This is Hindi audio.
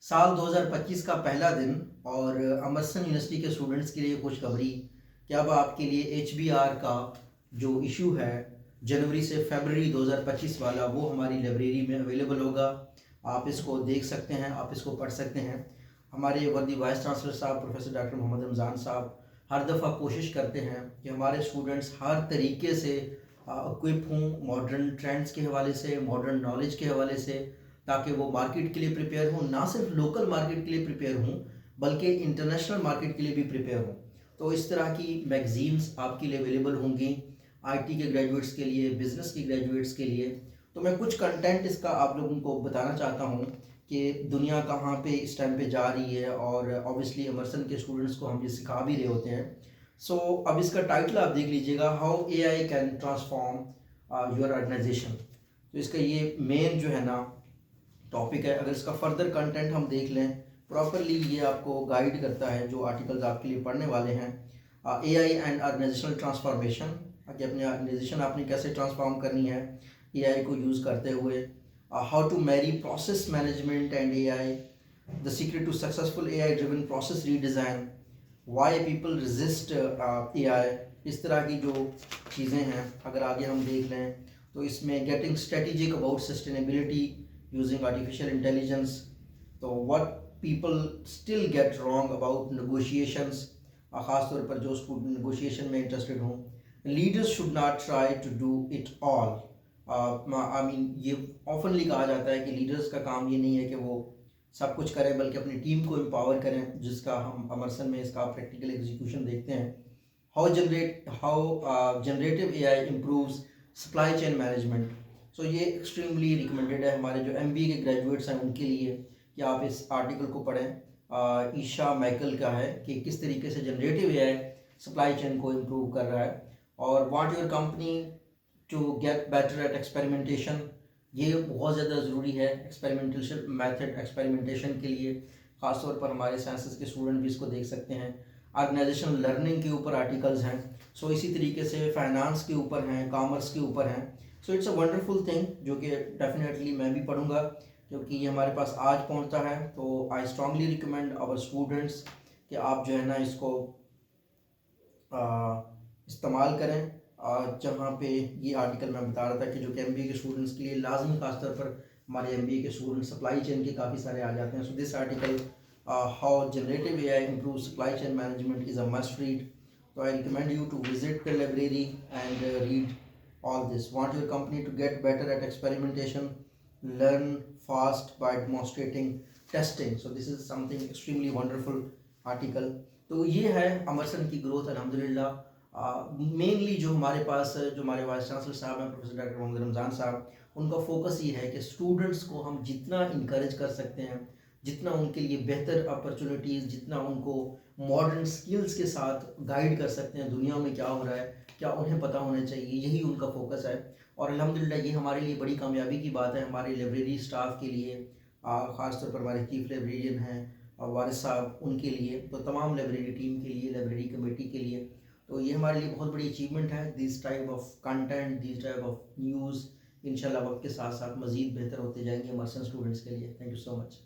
साल 2025 का पहला दिन और अमरसन यूनिवर्सिटी के स्टूडेंट्स के लिए खुशखबरी कि अब आपके लिए एचबीआर का जो इशू है जनवरी से फरवरी 2025 वाला वो हमारी लाइब्रेरी में अवेलेबल होगा। आप इसको देख सकते हैं, आप इसको पढ़ सकते हैं। हमारे वर्दी वाइस चांसलर साहब प्रोफेसर डॉक्टर मोहम्मद रमज़ान साहब हर दफ़ा कोशिश करते हैं कि हमारे स्टूडेंट्स हर तरीके से इक्विप हों, मॉडर्न ट्रेंड्स के हवाले से, मॉडर्न नॉलेज के हवाले से, ताकि वो मार्केट के लिए प्रिपेयर हों, ना सिर्फ लोकल मार्केट के लिए प्रिपेयर हों बल्कि इंटरनेशनल मार्केट के लिए भी प्रिपेयर हों। तो इस तरह की मैगजीन्स आपके लिए अवेलेबल होंगी आईटी के ग्रेजुएट्स के लिए, बिजनेस के ग्रेजुएट्स के लिए। तो मैं कुछ कंटेंट इसका आप लोगों को बताना चाहता हूँ कि दुनिया कहाँ पे इस टाइम पे जा रही है, और ऑब्वियसली अमरसन के स्टूडेंट्स को हम ये सिखा भी रहे होते हैं। सो अब इसका टाइटल आप देख लीजिएगा, how AI can transform your organisation. तो इसका ये मेन जो है ना टॉपिक है। अगर इसका फर्दर कंटेंट हम देख लें प्रॉपरली, ये आपको गाइड करता है जो आर्टिकल्स आपके लिए पढ़ने वाले हैं। एआई एंड ऑर्गेनाइजेशनल ट्रांसफॉर्मेशन, कि अपनी ऑर्गेनाइजेशन आपने कैसे ट्रांसफॉर्म करनी है एआई को यूज़ करते हुए। How to marry process management and AI, the secret to successful AI driven process redesign, why people resist AI. इस तरह की जो चीज़ें हैं अगर आगे हम देख लें तो इसमें getting strategic about sustainability using artificial intelligence. तो what people still get wrong about negotiations, ख़ास तौर पर जो स्टूडेंट नेगोशिएशन में इंटरेस्टेड हों। Leaders should not try to do it all. I mean ये ऑफनली कहा जाता है कि लीडर्स का काम ये नहीं है कि वो सब कुछ करें बल्कि अपनी टीम को एम्पावर करें, जिसका हम अमरसन में इसका प्रैक्टिकल एग्जीक्यूशन देखते हैं। How generative AI improves supply chain management. So ये एक्सट्रीमली रिकमेंडेड है हमारे जो एमबीए के ग्रेजुएट्स हैं उनके लिए कि आप इस आर्टिकल को पढ़ें। ईशा माइकल का है कि किस तरीके से जनरेटिव एआई सप्लाई चेन को इम्प्रूव कर रहा है। और want your company to get better at experimentation, ये बहुत ज़्यादा ज़रूरी है एक्सपेरिमेंटेशन मेथड एक्सपेरिमेंटेशन के लिए। ख़ासतौर पर हमारे साइंसेस के स्टूडेंट भी इसको देख सकते हैं। ऑर्गेनाइजेशनल लर्निंग के ऊपर आर्टिकल्स हैं। सो इसी तरीके से फाइनेंस के ऊपर हैं, कॉमर्स के ऊपर हैं। So it's a wonderful thing जो कि डेफिनेटली मैं भी पढ़ूंगा क्योंकि ये हमारे पास आज पहुंचता है। तो I strongly recommend our students कि आप जो है ना इसको इस्तेमाल करें। जहाँ पे ये आर्टिकल मैं बता रहा था कि जो कि एमबीए के स्टूडेंट्स के लिए लाजमी, खासतौर पर हमारे एमबीए के स्टूडेंट सप्लाई चेन के काफ़ी सारे आ जाते हैं। So this article how generative AI improve supply chain management is a must read. तो I recommend you to visit the library and read all this. Want your company to get better at experimentation, learn fast by demonstrating testing. So this is something extremely wonderful article. तो ये है अमरसन की ग्रोथ अल्हम्दुलिल्लाह। मेनली जो हमारे पास जो हमारे वाइस चांसलर साहब हैं प्रोफेसर डॉक्टर मोहम्मद रमज़ान साहब, उनका फोकस ये है कि स्टूडेंट्स को हम जितना इंकरेज कर सकते हैं, जितना उनके लिए बेहतर अपॉर्चुनिटीज़, जितना उनको मॉडर्न स्किल्स के साथ गाइड कर सकते हैं दुनिया में क्या हो रहा है, क्या उन्हें पता होना चाहिए, यही उनका फोकस है। और अल्हम्दुलिल्लाह ये हमारे लिए बड़ी कामयाबी की बात है हमारे लाइब्रेरी स्टाफ के लिए, ख़ासतौर पर हमारे चीफ लाइब्रेरियन हैं वारिस साहब, उनके लिए, तो तमाम लाइब्रेरी टीम के लिए, लाइब्रेरी कमेटी के लिए। तो ये हमारे लिए बहुत बड़ी अचीवमेंट है। This type of content, this type of news इंशाल्लाह वक्त के साथ साथ मज़ीद बेहतर होते जाएंगे अमरसन स्टूडेंट्स के लिए। Thank you so much.